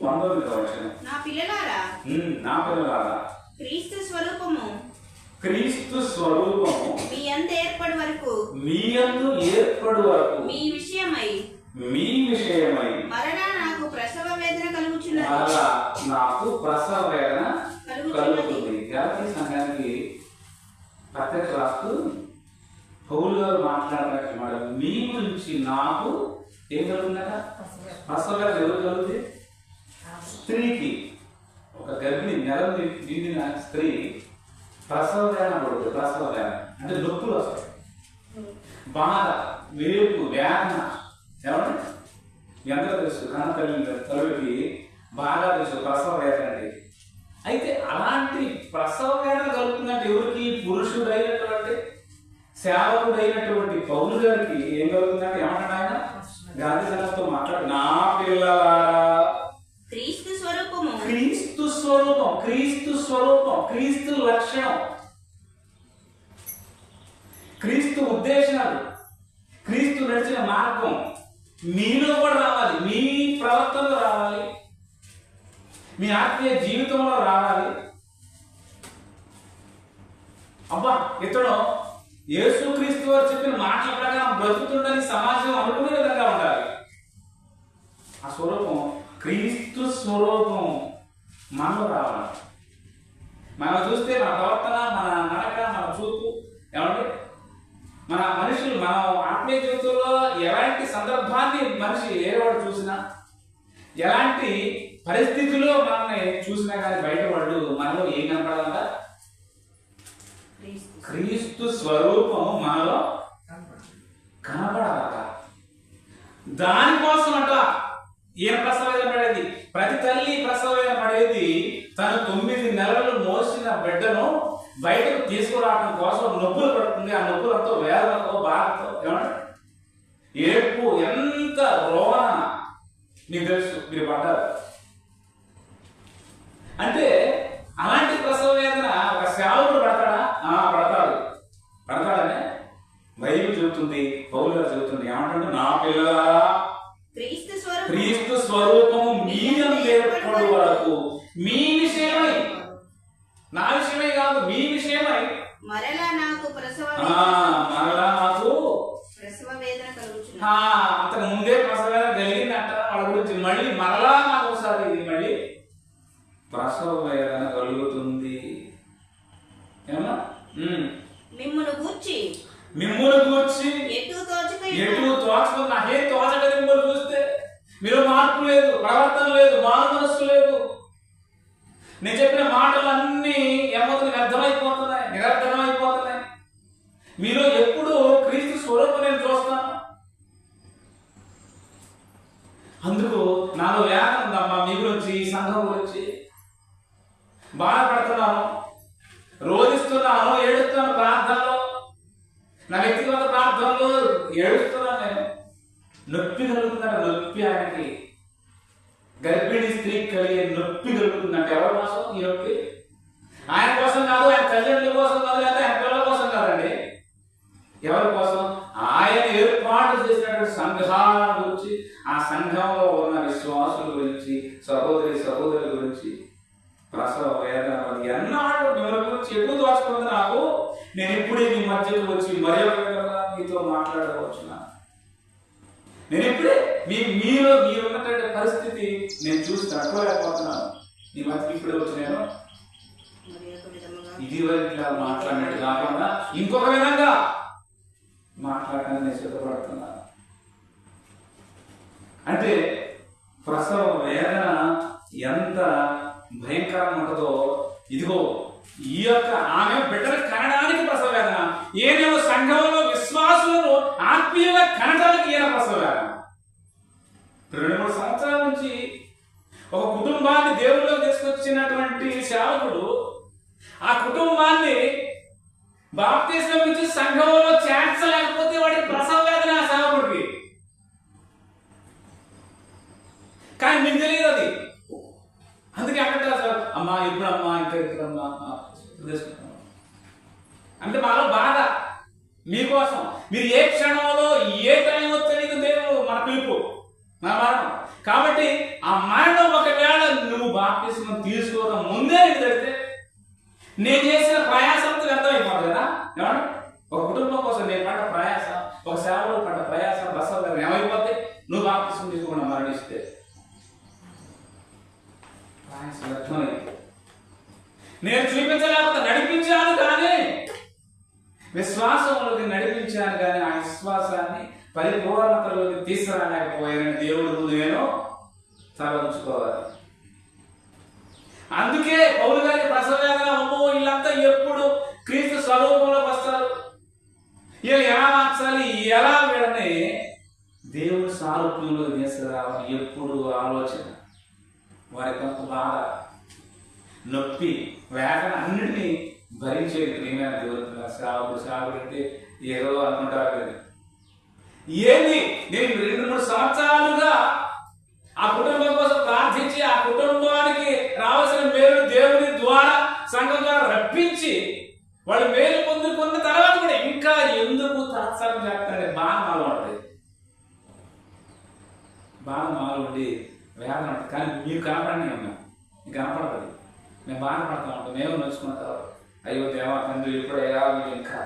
19వ వచనం. నా పిల్లలారా, నా పిల్లలారా, క్రీస్తు స్వరూపము మీ యందు ఏర్పడు వరకు మీ విషయమై మరలా నాకు ప్రసవ వేదన కలుగుతుంది. గలతీ సంఘానికి పత్రిక రాస్తూ పౌలు గారు మాట్లాడుతున్నారు, మీ గురించి నాకు ఏం కలుగుతుందట? ప్రసవ వేదన ఎవరు కలుగుతుంది? స్త్రీకి, ఒక గర్భిణి నెల నిండిన స్త్రీ ప్రసవ వేదన పడుతుంది. ప్రసవ వేదన అంటే నొప్పులు వస్తాయి, బాధ, వేపు, వేదన. ఏమంటే ఎంత తెలుసు, కన్న తల్లికి బాగా తెలుసు ప్రసవ వేదన అంటే. అయితే అలాంటి ప్రసవ వేదన కలుగుతుందంటే ఎవరికి? పురుషుడైనటువంటి సేవకుడైనటువంటి పౌలు గారికి ఏం కలుగుతుందంటే ఏమంటాడు ఆయన? గాంధీ సంఘంతో మాట్లాడు, నా పిల్లలారా, క్రీస్తు స్వరూపం, క్రీస్తు లక్షణం, క్రీస్తు ఉద్దేశాలు, క్రీస్తు నడిచిన మార్గం మీలో కూడా రావాలి, మీ ప్రవర్తనలో రావాలి, మీ ఆత్మీయ జీవితంలో రావాలి. అబ్బా, ఇతడు యేసుక్రీస్తు వారు చెప్పిన మాటల ప్రకారం బ్రతుకుతుండని సమాజం అనుకునే విధంగా ఉండాలి. ఆ స్వరూపం, క్రీస్తు స్వరూపం మనలో రావాలి. మనం చూస్తే మన ప్రవర్తన, మన నడక, మన చూపు, ఏమంటే మన మనుషులు, మన ఆత్మీయ జీవితంలో ఎలాంటి సందర్భాన్ని మనిషి ఏవాడు చూసినా, ఎలాంటి పరిస్థితుల్లో మనల్ని చూసినా కానీ బయట వాళ్ళు మనలో ఏం కనపడాలంట? క్రీస్తు స్వరూపం మనలో కనపడాలట. దానికోసం అట ఈయన ప్రసవేదన పడేది. ప్రతి తల్లి ప్రసవేదన పడేది తను 9 నెలలు మోసిన బిడ్డను బయటకు తీసుకురావడం కోసం నొప్పులు పడుతుంది. ఆ నొప్పులతో, వేదనతో, బాధతో, ఏమంటే ఏడ్పు, ఎంత రోదన మీకు తెలుసు, మీరు పడ్డారు. అంటే అలాంటి ప్రసవ వేదన ఒక సేవకుడు పడతాడా? పడతాడనే బైబిల్ చెబుతుంది, పౌలు గారు చెబుతుంది. ఏమంటాడు? నా పిల్లలారా, క్రీస్తు స్వరూపము మీ యందు ఏర్పడు వరకు మీ విషయమై, నా విషయమై కాదు, మీ విషయమై మరలా నాకు ప్రసవ వేదన కలుగుతుంది. అంతకు ముందే ప్రసవ వేదన కలిగిందంట వాళ్ళ గురించి. మళ్ళీ మరలా నాకు ఒకసారి మళ్ళీ ప్రసవ వేదన కలుగుతుంది. ఏమన్నా? మిమ్మును గూర్చి ఎటు తోచక, నాకేం తోచక మిమ్మల్ని చూస్తే మీరు మార్పు లేదు, ప్రవర్తన లేదు, మారు మనస్సు లేదు. నేను చెప్పిన మాటలన్నీ ఏమవుతుంది? వ్యర్థమైపోతున్నాయి, నిరర్థమైపోతున్నాయి. మీరు ఎప్పుడు క్రీస్తు స్వరూపం నేను చూస్తాను. అందుకు నాలో వేదన ఉందమ్మా, మీ గురించి, సంఘం గురించి బాధపడుతున్నాను, రోధిస్తున్నాను, ఏడుస్తున్నాను. ప్రార్థనలో, నా వ్యక్తిగత ప్రార్థనలో ఏడుస్తున్నాను నేను. నొప్పి కలుగుతుందంట, నొప్పి ఆయనకి. గర్భిణీ స్త్రీకి కలిగే నొప్పి కలుగుతుందంటే ఎవరి కోసం ఈ నొప్పి? ఆయన కోసం కాదు, ఆయన తల్లిదండ్రుల కోసం కాదు, లేదా ఆయన పిల్లల కోసం కాదండి. ఎవరి కోసం? ఆయన ఏర్పాటు చేసినటువంటి సంఘాల గురించి, ఆ సంఘంలో ఉన్న విశ్వాసుల గురించి, సహోదరుల గురించి ప్రసవ వేదన. ఎన్నాడు మిమ్మల్ని గురించి ఎక్కువ దోచుకుంది నాకు. నేను ఇప్పుడే మీ మధ్యకు వచ్చి మర్యాదగా మీతో మాట్లాడవచ్చున్నా. నేను ఇప్పుడే మీరున్నటువంటి పరిస్థితి నేను చూసి తట్టుకోలేకపోతున్నాను. మీ మధ్యకి ఇప్పుడే వచ్చి నేను ఇది ఇట్లా మాట్లాడినట్టు కాకుండా ఇంకొక విధంగా మాట్లాడటానికి నేను సిద్ధపడుతున్నాను. అంటే ప్రసవ వేదన ఎంత భయంకరంగా ఉంటుందో, ఇదిగో ఈ యొక్క ఆమె బిడ్డలు కనడానికి ప్రసవ వేదన, ఈయనేమో సంఘంలో విశ్వాసులను ఆత్మీయంగా కనడానికి ఈయన ప్రసవ వేదన. 2-3 సంవత్సరాల నుంచి ఒక కుటుంబాన్ని దేవుళ్ళలోకి తీసుకొచ్చినటువంటి సేవకుడు ఆ కుటుంబాన్ని బాప్తిస్మం ఇచ్చి సంఘంలో చేర్చలేకపోతే వాడికి ప్రసవ వేదన ఆ సేవకుడికి. కానీ మీకు తెలియదు అది. అందుకే అంటారు సార్, అమ్మా ఇప్పుడమ్మా ఇంకా ఇప్పుడమ్మా అంటే మాలో బాధ మీకోసం. మీరు ఏ క్షణంలో ఏ టైం వచ్చే దేవుడు మన పిలుపు, మన మరణం. కాబట్టి ఆ మరణం ఒకవేళ బాప్తిస్మం తీసుకోక ముందే నీకు తెలిస్తే నేను చేసిన ప్రయాసంతో వ్యర్థమైపోతుంది కదా. ఏమన్నా ఒక కుటుంబం కోసం నేను పడ్డ ప్రయాసం, ఒక సేవలో పడ్డ ప్రయాసం బస్సు ఏమైపోతే నువ్వు బాప్తిస్మం తీసుకోకుండా మరణిస్తే ప్రయాసం వ్యర్థమైంది. నేను చూపించలేకపోతే నడిపించాను కానీ విశ్వాసంలోకి నడిపించాను కానీ ఆ విశ్వాసాన్ని పరిపూర్ణతలోకి తీసుకురాలేకపోయానని దేవుడు ముందు నేను తలంచుకోవాలి. అందుకే పౌలు గారి ప్రసవ వేదన, అమ్మో వీళ్ళంతా ఎప్పుడు క్రీస్తు స్వరూపంలోకి వస్తారు, వీళ్ళు ఎలా మార్చాలి, ఎలా వీళ్ళని దేవుడు సారూప్యంలో తీసుకురావాలి ఎప్పుడు ఆలోచన. వారి కొంత బాధ, నొప్పి, వేదన అన్నింటినీ భరించేది ప్రియమైన దేవుడు. సాగుడు అంటే ఏదో అనుకుంటారు. ఏంది నేను 2-3 సంవత్సరాలుగా ఆ కుటుంబం కోసం ప్రార్థించి ఆ కుటుంబానికి రావాల్సిన మేలు దేవుని ద్వారా సంఘం ద్వారా రప్పించి వాళ్ళు మేలు పొందుకున్న తర్వాత కూడా ఇంకా ఎందుకు తాత్సారం చేస్తారంటే బాగా మాలో ఉంటుంది, బాగా మాలో ఉండి వేదన ఉంటుంది. కానీ మీరు కనపడనే ఉన్నాం, మీకు కనపడదు. మేము బాధపడతా ఉంటాం, మేము నడుచుకున్న తర్వాత అయ్యో దేవా తండ్రి ఇప్పుడు ఎలా ఇంకా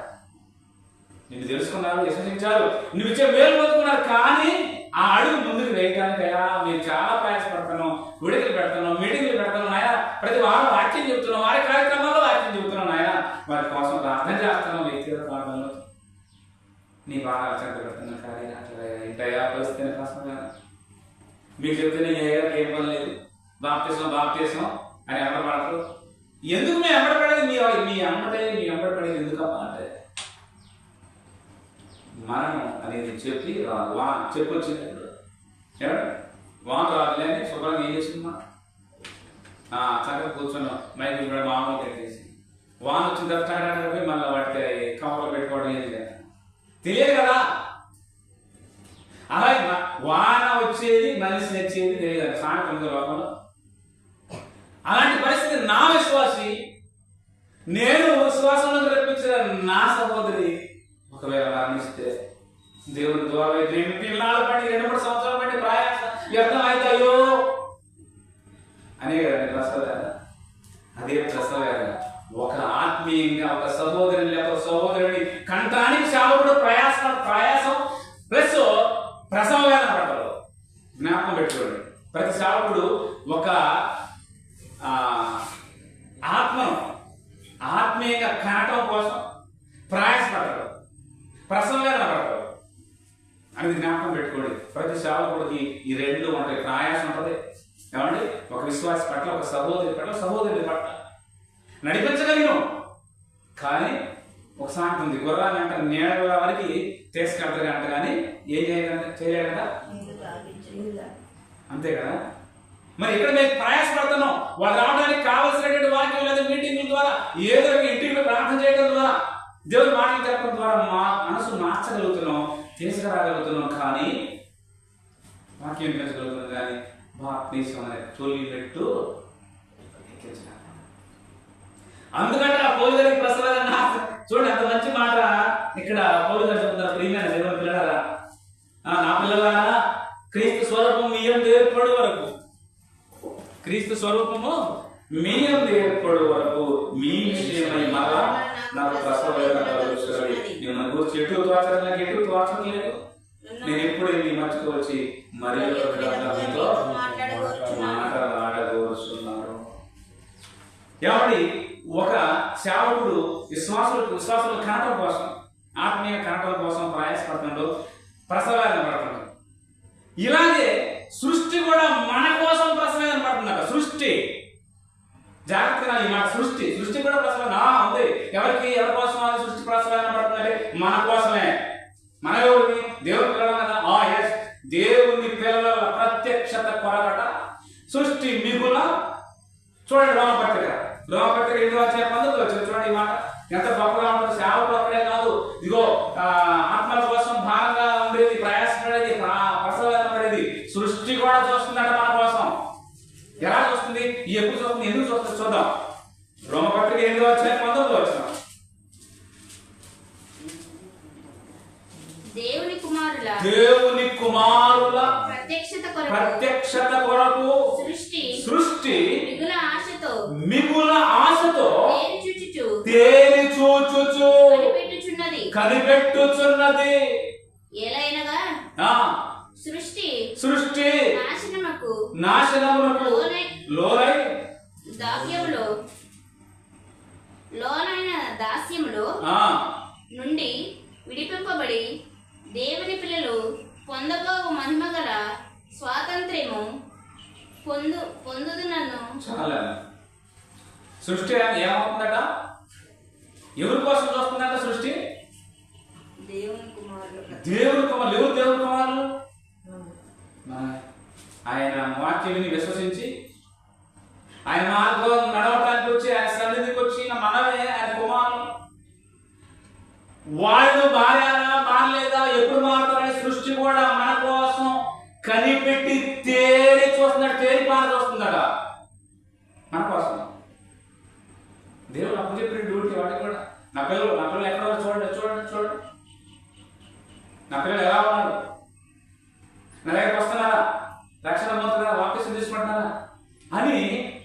నిన్ను తెలుసుకున్నారు, విశ్వసించారు, నువ్వు ఇచ్చే మేలు పొందుకున్నారు. కానీ ఆ అడుగు ముందుకు వేయడానికి అయ్యా మీరు చాలా ప్రయాసపడతాను, విడుదల పెడతాను, మీటింగ్లు పెడతాను నాయన, ప్రతి వారం వాక్యం చెబుతున్నాం, వారి కార్యక్రమాల్లో వాక్యం చెబుతున్నాం నాయన, వారి కోసం ప్రార్థన చేస్తున్నాం, వ్యక్తిగత ప్రార్థనలో నీ బాగా అత్యంత పెడుతున్నా. కానీ అట్లా ఇంటయా పరిస్థితి కష్టంగా మీకు చెప్తేనే ఏం పని లేదు, బాప్తీసం అని ఎంబడపడతారు. ఎందుకు మేము ఎంబడపడేది, మీ ఎంబడపడేది ఎందుకమ్మా అంటే మరణం అనేది చెప్పి చెప్పొచ్చినప్పుడు వాన్ రాదులే అని శుభ్రంగా ఏం చేసిందమ్మా, చక్కగా కూర్చొని మైకి మామూలు పెట్టేసి వాన్ వచ్చిన తర్వాత పోయి మళ్ళీ వాటికి కవర్లో పెట్టుకోవడం ఏం లేదు, తెలియదు కదా. అలాగే వాన వచ్చేది మనిషి నచ్చేది తెలియదు సాయంత్రం లోకంలో. అలాంటి పరిస్థితి నా విశ్వాసి, నేను విశ్వాసంలో రప్పించిన నా సహోదరి ఒకవేళ మరణిస్తే దేవుడి ద్వారా 2-3 సంవత్సరాలు బట్టి ప్రయాసం వ్యర్థం అవుతాయో అనే కదా ప్రసవ. అదే ప్రసవ ఒక ఆత్మీయంగా ఒక సహోదరుని లేక సహోదరుని కంటానికి సేవకుడు ప్రయాసం ప్లస్ ప్రసవ వేదన పడతారు. జ్ఞాపకం పెట్టుకోండి, ప్రతి సేవకుడు ఒక ఆత్మను ఆత్మీయంగా కనటం కోసం ప్రయాసపడతాడు, ప్రసవ వేదన పడతాడు అనేది జ్ఞాపకం పెట్టుకోండి. ప్రతి సేవకుడికి ఈ రెండు ఉంటాయి, ప్రయాసం ఉంటుంది. ఏమండి, ఒక విశ్వాస పట్ల, ఒక సహోదరి పట్ల నడిపించగలిగిన. కానీ ఒక సాంతం ఉంది, గుర్రాన్ని అంట నీళ్ళ వరకు తీసుకెళ్తారు అంట, కానీ ఏం చేయలేదంట, అంతే కదా. మరి ఇక్కడ మేము ప్రయాసపడుతున్నాం, వాళ్ళు రావడానికి కావలసినటువంటి వాక్యం లేదా మీటింగ్ల ద్వారా ఏదో ఇంటికి ప్రార్థన చేయడం ద్వారా దేవుని మాటలు చెప్పడం ద్వారా మా మనసు మార్చగలుగుతున్నాం, తీసుకురాగలుగుతున్నాం. కానీ వాక్యం పెంచగలుగుతున్నాం, కానీ బాప్తీసం అనే తొలి పెట్టు ఎక్కించగలం. అందుకంటే ఆ పౌలు గారి ప్రసవన చూడండి, అంత మంచి మాట ఇక్కడ పౌలు గారు చెప్తున్నారు. ప్రియమైన దేవుని పిల్లలారా, నా పిల్లలారా, క్రీస్తు స్వరూపం మీ యందు ఏర్పడు వరకు, క్రీస్తు స్వరూపము మీ యందు ఏర్పడు వరకు మీ విషయమై మరలా నాకు ప్రసవ వేదన కలుగుతుంది. నేను నా గురించి ఎటు తోచడం, నాకు ఎటు తోచడం లేదు. నేను ఎప్పుడు మీ మధ్యకు వచ్చి మరి మీతో మాట్లాడగోరుస్తున్నారు. కాబట్టి ఒక సేవకుడు విశ్వాసులు కనటం కోసం, ఆత్మీయ కనటం కోసం ప్రయాసపడుతున్నాడు, ప్రసవేదన పడుతున్నాడు. ఇలాగే సృష్టి కూడా మన కోసం ప్రసవేదన పడుతున్నాడు. సృష్టి జాగ్రత్తగా ఈ మాట, సృష్టి కూడా ప్రసవేదన ఉంది. ఎవరి కోసం అది సృష్టి ప్రసవేదన పడుతుందంటే మన కోసమే. మన ఎవరిని? దేవుని పిల్లలు కదా. ఎస్, దేవుని పిల్లల ప్రత్యక్షత కొరకట సృష్టి మిగుల. చూడండి రోమపత్రిక 8:19 వచ్చింది. చూడండి ఈ మాట ఎంత గొప్పగా ఉంటుంది. సేవకుడు అక్కడే కాదు, ఇదిగో ఆత్మల కోసం భారంగా ఉండేది, ప్రయాసపడేది, ప్రసవేదన పడేది సృష్టి కూడా చూస్తుందంట మన కోసం. ఎలా చూస్తుంది, ఎప్పుడు చూస్తుంది, ఎందుకు చూస్తుంది చూద్దాం. రోమపత్రిక 8:19 వచ్చిన దేవుని కుమారుల ప్రత్యక్షత కొరకు సృష్టి మిగుల ఆశతో తేరి చూచుచు కనిపెట్టుచున్నది. సృష్టి నాశనమునకు లోనై దాస్యములో నుండి విడిపింపబడి దేవుని పిల్లలు పొందబోవు మహిమగల స్వాతంత్ర్యము పొందుదునను. చాలా సృష్టి ఏమవుతుందట? ఎవరి కోసం చూస్తుందట సృష్టి? దేవుని కుమారులు. ఎవరు దేవుని కుమారులు? ఆయన వాక్యాన్ని విశ్వసించి ఆయన మార్గం నడవటానికి వచ్చి ఆయన సన్నిధికి వచ్చి మనమే ఆయన కుమారులు. వాళ్ళు మారారా మారలేదా, ఎప్పుడు మారుతారని సృష్టి కూడా మన కోసం కనిపెట్టి తేరి చూస్తున్నట్టు, తేరి పార చూస్తుందట మన కోసం. దేవుడు అప్పు చెప్పిన డ్యూటీ వాటికి కూడా. నా పిల్లలు ఎక్కడ చూడండి నా పిల్లలు ఎలా ఉన్నారు, నా దగ్గరికి వస్తున్నారా, రక్షణ పొందుతున్నారా, వాక్యం తీసుకుంటున్నారా అని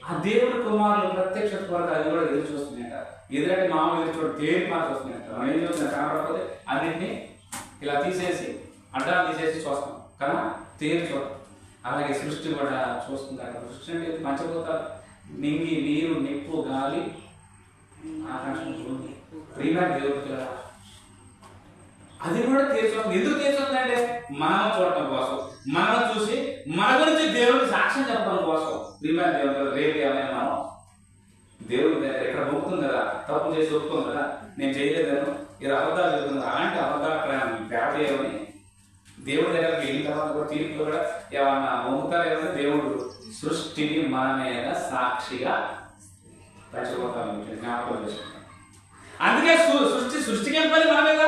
ఆ దేవుడి కుమారులు ప్రత్యక్షత కొరకు అది కూడా ఎదురు చూస్తున్నాయట. ఎదురంటే మామూలు ఎదురు చూడ తేరి పార చూస్తున్నాయట. మనం ఏం చూస్తున్నాం? కనపడకపోతే అన్నింటినీ ఇలా తీసేసి అడ్డాలు తీసేసి చూస్తాం కదా, తేరి చూడటం. అలాగే సృష్టి కూడా చూస్తుంది. అక్కడ సృష్టి అంటే పంచభూతాలు, నింగి, నీరు, నిప్పు, గాలి, ఆకాశం, భూమి, ప్రియమైన దేవుడు అది కూడా తీర్చుకుంది. ఎందుకు తీర్చుకుందంటే మనం చూడటం కోసం, మనం చూసి మన గురించి దేవుడికి సాక్ష్యం చెప్పడం కోసం. ప్రియమైన దేవుడు రేపు ఏమైనా మనం దేవుడి దగ్గర ఇక్కడ మొక్కుతుంది కదా, తప్పు చేసి ఒప్పుకోం కదా, నేను చేయలేదని ఇది అబద్ధాలు చెప్తుంది. అలాంటి అబద్ధాలు అక్కడ పేపేయమని దేవుడి దగ్గరికి వెళ్ళిన తర్వాత కూడా తీర్పులో కూడా ఏమన్నా మొక్కుతారేమో దేవుడు సృష్టిని మన మీద సాక్షిగా పంచబోతాం జ్ఞాపకం చేసుకుంటాం. అందుకే సృష్టికి ఏం పని మన మీద?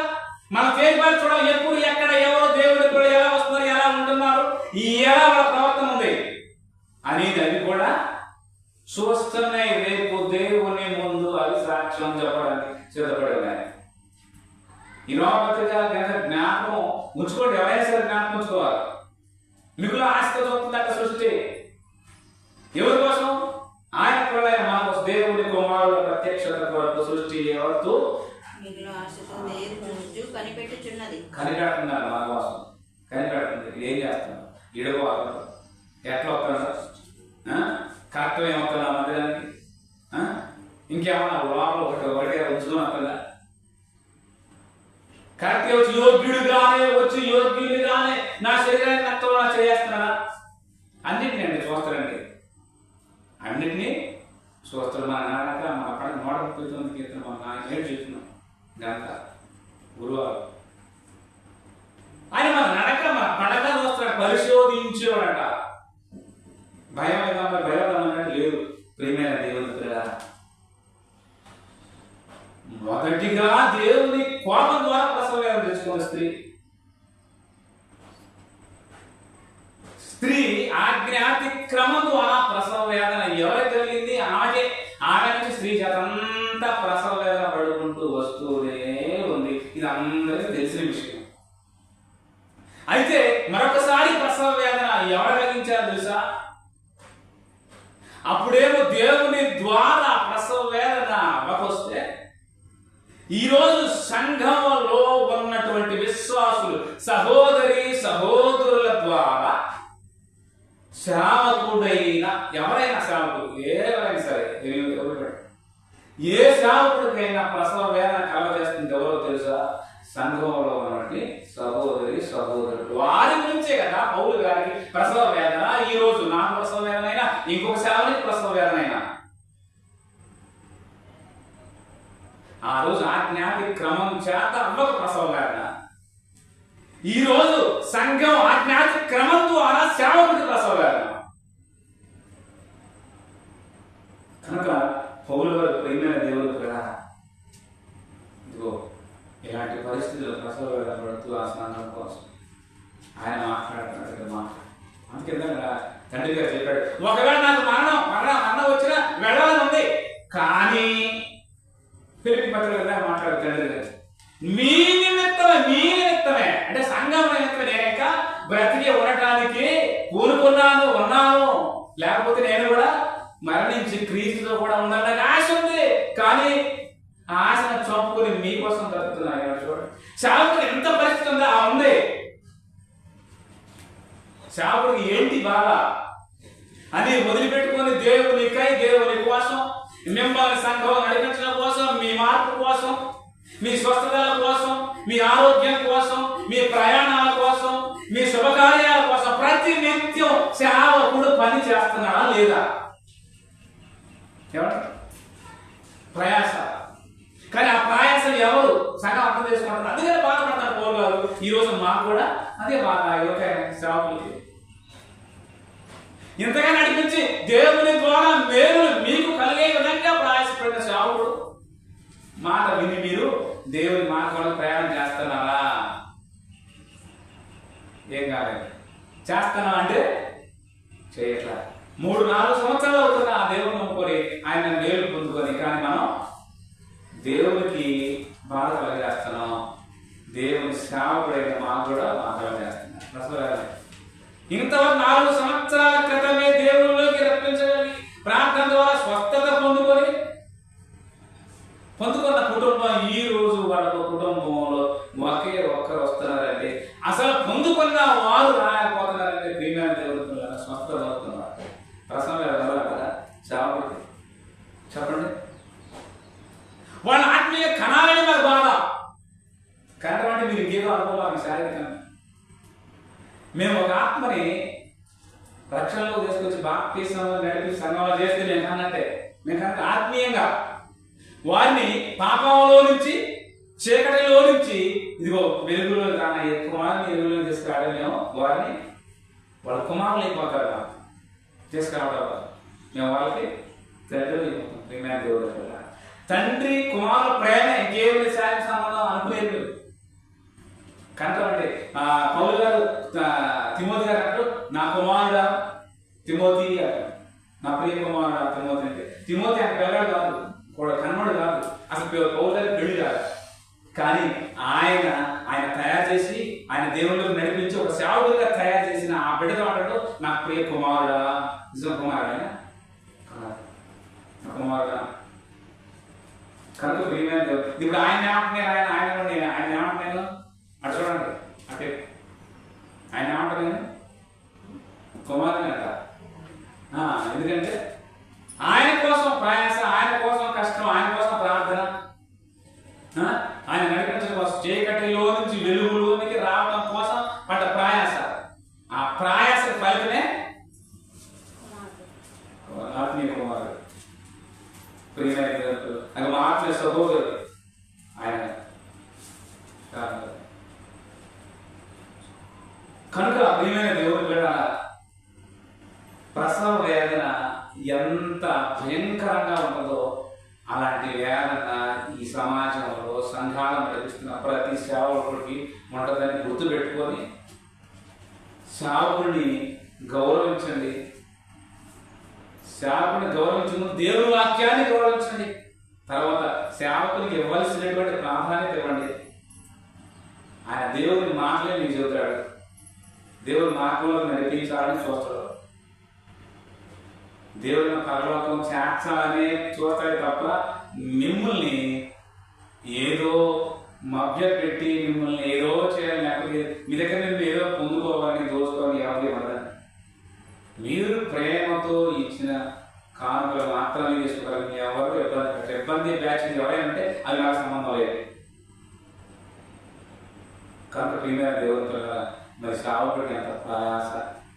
మన పేరు చూడాలి. ఎప్పుడు ఎక్కడ ఎవరో దేవుడు కూడా ఎలా వస్తున్నారు, ఎలా ఉంటున్నారు, ఎలా వాళ్ళ ప్రవర్తన ఉంది అనేది అవి కూడా చూస్తున్నాయి. రేపు దేవుని ముందు అవి సాక్ష్యం చెప్పడానికి సిద్ధపడి ఉన్నాయి. ఈ రోమపత్రిక జ్ఞాపకం ఉంచుకోండి. ఎవరైనా సరే జ్ఞాపకం ఉంచుకోవాలి. మిగుల ఆశతో చూస్తుందట సృష్టి. ఎవరి కోసం? ఆయన ప్రళయం మన కోసం. దేవుని కుమారుల ప్రత్యక్షత కొరకు సృష్టి ఎవరితో కనిపెడుతున్నారు. మన కోసం కనిపెడుతుంది. ఏం చేస్తున్నారు? ఇడుగు ఎట్లా వస్తున్నారు? కరెక్ట్ ఏమవుతున్నా మందిరానికి? ఇంకేమన్నా లోపల ఒకటి ఉంచుకొని వస్తుందా? కరెక్ట్ వచ్చి యోగ్యుడిగానే నా శరీరాన్ని నష్టంలో చేస్తున్నారా? అన్నింటినీ చూస్తారండి. అన్నింటినీ చూస్తారు. మన నాయక మన పడ 139 కీర్తన మన నాయన ఏడు చెప్తున్నాం గంట గురువారు. ఆయన మన నడక మన పడక చూస్తాడు, పరిశోధించేవాడట. భయం ఏదన్నా భయపడమన్నట్టు లేదు. ప్రియమైన దేవుని పిల్లలారా, మొదటిగా దేవుని కోపం ద్వారా ప్రసవ వేదన తెచ్చుకున్న స్త్రీ ఆజ్ఞాతిక్రమం ద్వారా ప్రసవ వేదన ఎవరికి కలిగింది? ఆమె నుంచి స్త్రీ చేతంతా ప్రసవ వేదన పడుకుంటూ వస్తూనే ఉంది. ఇది అందరికీ తెలిసిన విషయం. అయితే మరొకసారి ప్రసవ వేదన ఎవరు కలిగించారు తెలుసా? అప్పుడేమో దేవుని ద్వారా ప్రసవ వేదన అవ్వకొస్తే ఈరోజు సంఘంలో ఉన్నటువంటి విశ్వాసులు సహోదరుల ద్వారా సేవకుడైన ఎవరైనా సేవకుడు ఎవరైనా సరే ఏ సేవకుడికైనా ప్రసవ వేదన కలగజేస్తుంది ఎవరో తెలుసా? సంఘంలో ఉన్నటువంటి సహోదరులు. వారి గురించే కదా పౌలు గారికి ప్రసవ వేదన. ఈ రోజు నాకు ప్రసవ వేదన అయినా, ఇంకొక సేవనికి ప్రసవ వేదన అయినా, ఆ రోజు ఆజ్ఞాతి క్రమం చేత అవ్వక ప్రసవ వేదన. ఈ రోజు సంఘం ఆజ్ఞాతి క్రమం ద్వారా సేవకుడికి ప్రసవ వేదన. కనుక పౌలు గారు ప్రియమైన దేవుడు కదా, ఇదిగో ఇలాంటి పరిస్థితుల్లో ప్రసవ వేదన పడుతూ ఆ స్నానం కోసం ఆయన మాట్లాడుతున్నాడు మాట. అందుకే తండ్రి గారు చెప్పాడు, ఒకవేళ నాకు మరణం వచ్చినా వెళ్ళాలని ఉంది, కానీ ఫిలిప్పీ పత్రికలో మాట్లాడు తండ్రి గారు, మీ నిమిత్తమే అంటే సంఘం నిమిత్తమే నేనక బ్రతికి ఉండటానికి లేకపోతే నేను కూడా మరణించి క్రీస్తుతో కూడా ఉండాలని నాకు ఆశ ఉంది. కానీ ఆ ఆశను చంపుకొని మీకోసం బ్రతుకుతున్నాను. చూడండి, సేవకుడికి ఎంత పరిస్థితి ఉందో ఆ ఉంది. సేవకుడికి ఏంటి బాధ అని వదిలిపెట్టుకొని దేవునికై, దేవుని కోసం, మిమ్మల్ని సంఘం నడిపించడం కోసం, మీ మార్పు కోసం, మీ స్వస్థతల కోసం, మీ ఆరోగ్యం కోసం, మీ ప్రయాణాల కోసం, మీ శుభకార్యాల కోసం ప్రతి నిత్యం సేవకుడు పని చేస్తున్నాడా లేదా? ఏమంటారు? ప్రయాస. కానీ ఆ ప్రయాసం ఎవరు సగం అర్థం చేసుకుంటారు. అందుకనే బాధపడతారు పౌలు గారు. ఈ రోజు మాకు కూడా అదే బాధ. సేవకులకి ఇంతగా నడిపించి దేవుని ద్వారా మేలు మీకు కలిగే విధంగా ప్రయాసపడిన సేవకుడు మాట విని మీరు దేవుని మార్గంలో ప్రయాణం చేస్తున్నారా? ఏం కాలేదు. చేస్తున్నా అంటే చేయట్లా. 3-4 సంవత్సరాలు అవుతున్నా ఆ దేవుని నమ్ముకొని ఆయన మేలు పొందుకొని, కానీ మనం దేవునికి బాధ కలిగేస్తున్నాం. దేవుని సేవకుడైన మాకు కూడా బాధ చేస్తున్నాం. ఇంతవరకు 4 సంవత్సరాల క్రితమే దేవుళ్ళలోకి రప్పించగలిగి ప్రార్థన ద్వారా స్వస్థత పొందుకున్న కుటుంబం ఈ రోజు వాళ్ళ కుటుంబంలో ఒకే ఒక్కరు వస్తున్నారంటే, అసలు పొందుకున్న వారు రాకపోతున్నారంటే ప్రియమైన దేవుడు స్వస్థత అవుతున్నారు. ప్రసంగం కదా సేవకుడికి చెప్పండి. వాళ్ళ ఆత్మీయ కణాలని మాకు బాధ. కనడం అంటే మీరు ఇంకేదో అనుకోవాలి శారీరకంగా. మేము ఒక ఆత్మని రక్షణలో తీసుకొచ్చి బాప్తిసం నడిపి సంఘంలో చేస్తే మేము కనుక ఆత్మీయంగా వారిని పాపంలో నుంచి, చీకటిలో నుంచి ఇదిగో వెలుగులో కానీ కుమారుని వెలుగులో తీసుకురావడం, మేము వారిని వాళ్ళ కుమారులు అయిపోతారు. తీసుకురావడం మేము వాళ్ళకి తండ్రి ప్రియమైన దేవుడు. తండ్రి కుమారుల ప్రేమ ఇంకేమి శారీరక సంబంధం అనుకునేది కంటే పౌలు గారు తిమోతి గారు అంటారు, నా కుమారుడా తిమోతి అంటారు. నా ప్రియ కుమారుడా తిమోతి అంటే తిమోతి ఆయన పిల్లడు కాదు, కన్నుడు కాదు. అసలు పౌలు గారి పెళ్లి కాదు. కానీ ఆయన తయారు చేసి, ఆయన దేవుళ్ళకి నడిపించి ఒక సేవకుడిగా తయారు చేసిన ఆ బిడ్డతో అంటాడు, నా ప్రియ కుమారుడా. నిజం కుమారుడు కుమారుడా కనుక ప్రియమైన దేవుడు. ఇప్పుడు ఆయన ఏమంటున్నాను, ఆయన ఏమంటున్నాను అటు చూడండి. అంటే ఆయన ఏమంటారు, నేను కుమారుని అంట. ఎందుకంటే ఆయన కోసం ప్రయాస, ఆయన కోసం కష్టం, ఆయన కోసం ప్రార్థన, ఆయన నడిపించడం కోసం, చీకటిలో నుంచి వెలుగులోనికి రావడం కోసం పడ్డ ప్రయాస. ఆ ప్రయాస ఫలితమే ఆత్మీయ కుమారుడు, ప్రియమైన అది మా ఆత్మీయ సహోదరుడు ఆయన. కనుక ప్రియమైన దేవుని కూడా ప్రసవ వేదన ఎంత భయంకరంగా ఉంటుందో అలాంటి వేదన ఈ సమాజంలో సంఘాలను నడిపిస్తున్న ప్రతి సేవకుడికి ఉంటుందని గుర్తుపెట్టుకొని సేవకుడిని గౌరవించండి. సేవకుడిని గౌరవించండి, దేవుని వాక్యాన్ని గౌరవించండి. తర్వాత సేవకునికి ఇవ్వాల్సినటువంటి ప్రాధాన్యత ఇవ్వండి. ఆయన దేవుని మాటలే మీకు చెబుతాడు, దేవుని మార్గంలో నడిపించాలని చూస్తాడు. దేవుని పరలోకం చేర్చాలని చూస్తాడు తప్ప మిమ్మల్ని ఏదో మభ్య పెట్టి మిమ్మల్ని ఏదో చేయాలి, లేకపోతే మీ దగ్గర నుండి ఏదో పొందుకోవాలని దోచుకోవాలని ఎవరికి ఇవ్వదు. మీరు ప్రేమతో ఇచ్చిన కానుకలు మాత్రమే తీసుకోగలరు. ఎవరు ఇబ్బంది బ్యాచ్ ఎవరైనా అది నాకు సంబంధం లేదు. కనుక ప్రియమైన దేవునితో మరి సేవకుడికి ఎంత ప్రయాస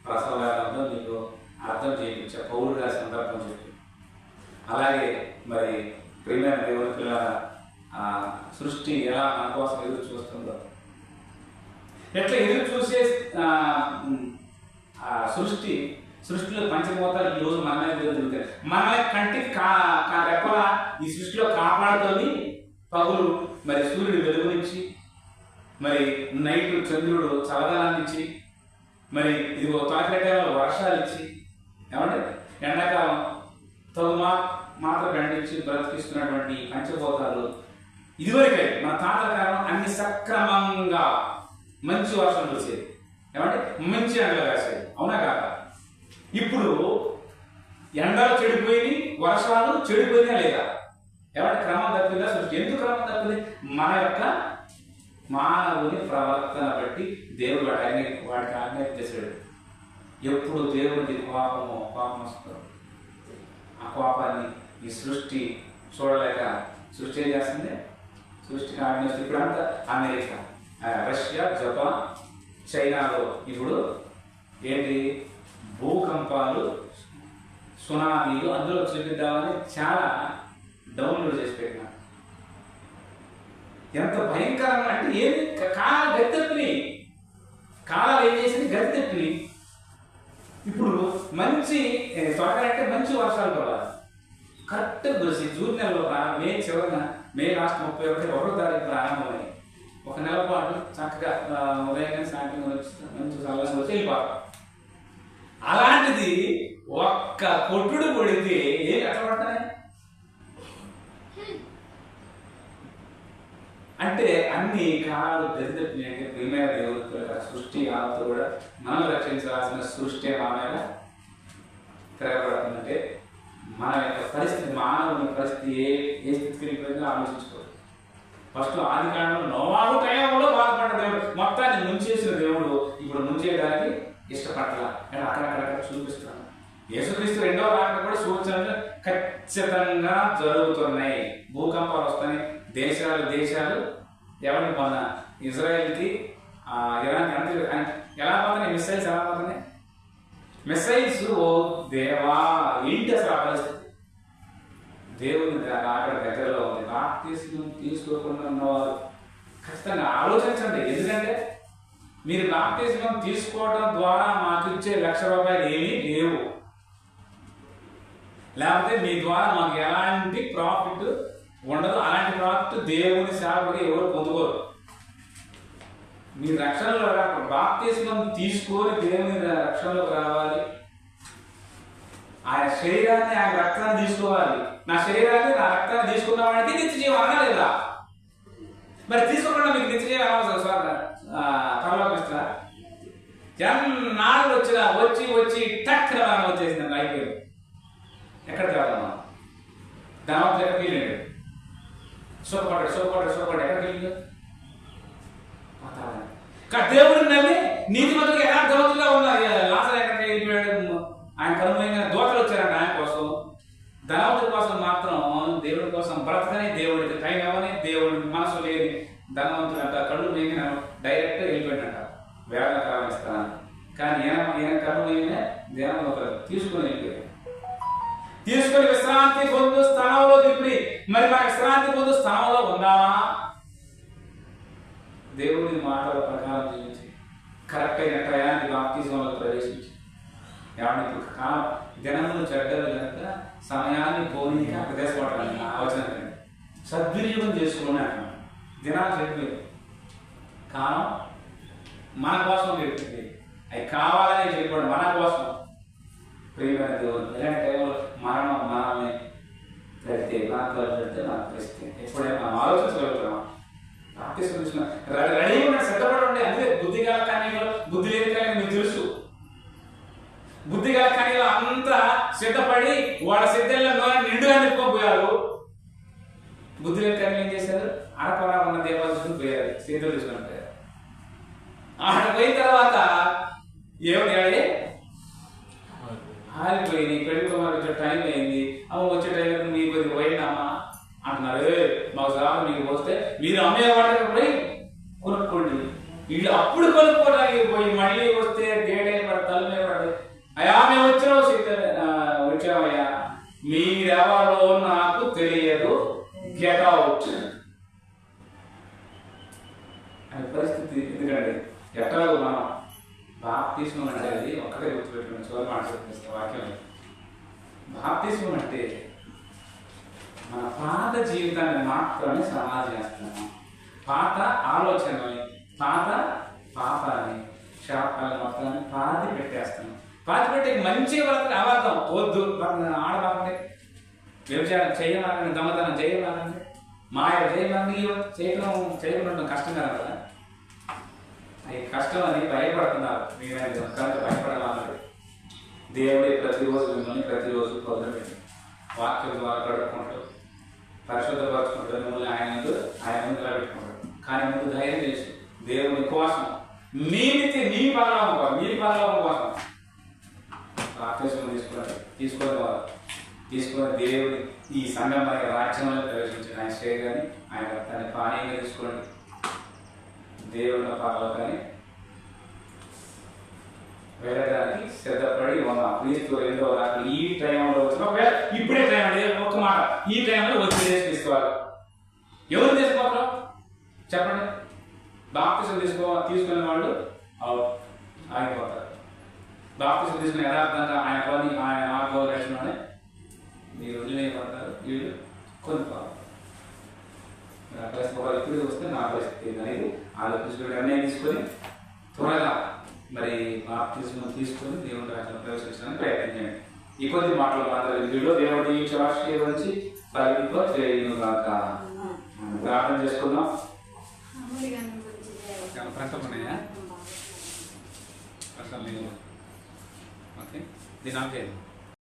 ప్రసవాలంలో మీకు అర్థం చేయించే పౌరుడు గారి సందర్భం చెప్పి, అలాగే మరి ప్రియమైన దేవునితో సృష్టి ఎలా మన కోసం ఎదురు చూస్తుందో, ఎట్లా ఎదురు చూసే సృష్టిలో పంచభూతాలు ఈ రోజు మన మీద జరుగుతాయి. మన కంటికి రెప్పల ఈ సృష్టిలో కాపాడుతుంది. పగులు మరి సూర్యుడు వెలుగునిచ్చి, మరి నైట్ చంద్రుడు చల్లదనాన్ని ఇచ్చి, మరి ఇదిగో తొలకటైన వర్షాలు ఇచ్చి, ఏమంటే ఎండాకాలం తగు మాత్రం గండించి బ్రతికిస్తున్నటువంటి పంచభూతాలు ఇదివరకే మన తాతల కాలం అన్ని సక్రమంగా మంచి వర్షం వచ్చేది, ఏమంటే మంచి ఎండలు కాసేది, అవునా కాక? ఇప్పుడు ఎండలు చెడిపోయి వర్షాలు చెడిపోయినా లేదా? ఎవరి క్రమం తప్పిందా సృష్టి? ఎందుకు క్రమం తప్పింది? మన యొక్క మానవుని ప్రవర్తన బట్టి దేవుడు వాడికి ఆజ్ఞాపించేశాడు. ఎప్పుడు దేవుడికి కోపం వస్తుంది. ఆ కోపాన్ని ఈ సృష్టి చూడలేక సృష్టి ఏం చేస్తుంది? సృష్టికి ఆజ్ఞాపిస్తుంది. ఇప్పుడు అంతా అమెరికా, రష్యా, జపాన్, చైనాలో ఇప్పుడు ఏంటి భూకంపాలు, సునామీలు అందులో చూపిద్దామని చాలా డౌన్లోడ్ చేసి పెట్టినారు. ఎంత భయంకరంగా అంటే ఏమి కాలాలు గతితప్పినాయి. కాలాలు ఏం చేసింది? గతితప్పినాయి. ఇప్పుడు మంచి త్వరగా మంచి వర్షాలు పడాలి. కరెక్ట్ జూన్ నెలలో మే చివరిన, మే లాస్ట్ 31 తారీఖు ప్రారంభమై ఒక నెల పాటు చక్కగా ఉదయం సాయంత్రం మంచి చల్లని వచ్చి వెళ్ళిపోతాం. అలాంటిది ఒక్క కొట్టుడు కొడితే ఏం ఎట్లా పడతాయి అంటే అన్ని కాలాలు గదితప్పినట్టు ప్రియమైన దేవుడు సృష్టి ఆమెతో కూడా మనం రక్షించాల్సిన సృష్టి ఆమె తిరగబడుతుందంటే మన యొక్క పరిస్థితి, మానవుని పరిస్థితి ఏ స్థితికి వెళ్ళిపోయిందో ఆలోచించుకోవాలి. ఫస్ట్ ఆది కాలంలో నోవాహు టైంలో బాధపడ్డ దేవుడు, మొత్తాన్ని ముంచేసిన దేవుడు ఇప్పుడు ముంచేయడానికి ఇష్టపడాల. నేను అక్కడక్కడ చూపిస్తున్నాను. యేసుక్రీస్తు రెండవ రాకడ కూడా సూచనలు ఖచ్చితంగా జరుగుతున్నాయి. భూకంపాలు వస్తాయి. దేశాలు ఎవరిని పొంద ఇజ్రాయెల్కి ఇరాన్ ఎంత ఎలా పోతున్నాయి? మిస్సైల్స్ ఎలా పోతున్నాయి? మిస్సైల్స్ దేవా ఏంటి అసలు ఆ పరిస్థితి? దేవుని అక్కడ దగ్గరలో ఉంది. బాప్తిస్మం తీసుకోకుండా ఉన్నవారు ఖచ్చితంగా ఆలోచించండి. ఎందుకంటే మీరు బాప్తిస్మం తీసుకోవడం ద్వారా మాకు ఇచ్చే ₹1,00,000 ఏమీ లేవు. లేకపోతే మీ ద్వారా మాకు ఎలాంటి ప్రాఫిట్ ఉండదు. అలాంటి ప్రాఫిట్ దేవుని సేవకి ఎవరు పొందుకోరు. మీ రక్షణలో బాప్తిస్మం తీసుకొని దేవుని రక్షణలోకి రావాలి. ఆయన శరీరాన్ని, ఆయన రక్తాన్ని తీసుకోవాలి. నా శరీరాన్ని, నా రక్తాన్ని తీసుకున్న వాడికి నిత్య జీవం అనలేదా? మరి తీసుకోకుండా మీకు నిత్య జీవం అనవసరం పరలోకిస్తా? నాలుగు వచ్చి టక్కున వచ్చేసింది. అయిపోయింది. ఎక్కడ కాదమ్మా? ధనవంతుడు ఎక్కడికి వెళ్ళాడు? సోపడ్డాడు ఎక్కడికి వెళ్ళాడు? దేవుడిని నమ్మి నీతిమంతుడికి యథార్థవంతులుగా ఉన్నారు. లాజరు ఎక్కడికి వెళ్ళిపోయాడు? ఆయన కనుమైన దోతలు వచ్చారంట ఆయన కోసం. ధనవంతుడి కోసం మాత్రం దేవుడి కోసం బ్రతకని, దేవుడికి టైం ఇవ్వని, దేవుడి మనసు లేని ధనవంతుడు అంట కళ్ళు మేగిన డైరెక్ట్ వెళ్ళిపోయాడంట వేదకాలం ఇస్తాను. కానీ ఈయన కళ్ళు మేగిన దేవ తీసుకుని వెళ్ళిపోయాడు. తీసుకుని విశ్రాంతి పొందు స్థానంలో దింపి, మరి మన విశ్రాంతి పొందు స్థానంలో ఉందామా? దేవుడి మాటల ప్రకారం జీవించి కరెక్ట్ అయిన టయాన్ని బాప్తిజంలో ప్రవేశించి ఏమన్నా ఇప్పుడు కాలం దినములు చెడ్డలు కనుక సమయాన్ని పోనీక ప్రదేశపడాలని ఆలోచన సద్వినియోగం చేసుకుని అంటున్నాను. దినాలు చెడిపోయి కాలం మన కోసం చెప్పింది. అవి కావాలని చెప్పాడు మన కోసం. ప్రియమైన దేవుడు ఇలాంటి టైంలో మనల్ని పెడితే ప్రాంతాలు పెడితే నాకు పరిస్థితి ఎప్పుడైనా మనం ఆలోచించగలుగుతున్నాం. రెడీ ఉన్నాడు, సిద్ధపడి ఉండే. అందుకే బుద్ధి గల కన్యలో బుద్ధి లేని కానీ మీకు తెలుసు. బుద్ధి గల కన్యలో అంతా సిద్ధపడి వాళ్ళ సిద్ధంలో నిండుగా నింపుకోపోయారు. బుద్ధి లేని కన్యలు ఏం చేశారు? అడపడా ఉన్న దేవాలు తీసుకుని పోయారు, సిద్ధులు తీసుకుని పోయారు. అక్కడ పోయిన తర్వాత ఏమని ఆరిపోయింది. పెళ్లి కుమార్ వచ్చే టైం అయింది. అమ్మ వచ్చే టైం మీకు కొద్దిగా పోయినామా అంటున్నారు. మాకు సార్ మీకు వస్తే మీరు అమ్మేవాడికి పోయి కొనుక్కోండి. వీళ్ళు అప్పుడు కొనుక్కోవడానికి పోయి మళ్ళీ వస్తే డేట్ అయిపోయి తల్లి మీద పడి అయ్యా మేము వచ్చామయ్యా, మీరెవరో నాకు తెలియదు, గెట్ అవుట్ అనే పరిస్థితి. ఎందుకంటే ఎట్లాగో మనం బాప్తిస్మం అంటే అది ఒక్కటే గుర్తుపెట్టుకుని చివరి మాట చెప్పేస్తాం వాక్యం. బాప్తిస్మం అంటే మన పాత జీవితాన్ని మాత్రమే సమాధి చేస్తున్నాం. పాత ఆలోచనని, పాత పాపాన్ని, శాపాన్ని మొత్తాన్ని పాతి పెట్టేస్తున్నాం. పాతి పెట్టే మంచి వాళ్ళకి అబద్ధం వద్దు, ఆడబాకండి, వ్యభిచారం చేయమాకండి, దొంగతనం చేయమాకండి, మాయ చేయమాకండి. చేయకుండా కష్టం కదా. అది కష్టం అని భయపడుతున్నారు. మీరు కనుక భయపడాలన్నాడు. దేవుడే ప్రతిరోజు మిమ్మల్ని ప్రతిరోజు పొందడం వాక్యం ద్వారా గడుపుకుంటాడు, పరిశుద్ధపరచుకుంటాడు, మిమ్మల్ని ఆయన ముందు నిలబెట్టుకుంటాడు. కానీ ముందు ధైర్యం చేసి దేవుని కోసం మీ పరలోకం కోసం, మీ పరలోకం కోసం బాప్తిస్మం తీసుకొని దేవుని ఈ సంఘం అనే రాజ్యంలో ప్రవేశించిన ఆయన శరీరాన్ని ఆయన రక్తాన్ని పానీయంగా తీసుకోండి. దేవుని పరలోకాన్ని వెళ్ళడానికి సిద్ధపడి ఉన్నాం. క్రీస్తు రెండవ రాత్రి ఈ టైంలో వచ్చిన ఇప్పుడే టైం అండి, ఒక మాట, ఈ టైంలో వచ్చి తీసుకోవాలి. ఎవరు తీసుకోవాలి చెప్పండి? బాప్తిసం తీసుకునే వాళ్ళు ఆగిపోతారు. బాప్తిసం తీసుకుని యథార్థంగా ఆయన పని ఆయన ఆత్మరక్షణలోనే మీరు వదిలేయబడతారు. వీళ్ళు కొనుక్కోవాలి. ఇప్పుడు వస్తే నా పరిస్థితి అనేది ఆలోచించుకుని నిర్ణయం తీసుకొని త్వరగా మరి బాప్తిసం తీసుకొని దేవుని రాజ్యంలో ప్రవేశించడానికి ప్రయత్నం చేయండి. ఈ కొద్ది మాటలు మాత్రం వీళ్ళు దేవుడి ఆశీర్వదించి పరిధిలో చేయనుగాక. ప్రార్థన చేసుకుందాం. ప్రశ్నలు ఉన్నాయా? ప్రశ్నలు లేవు. ఓకే, దీని ఆఫ్ చేయండి.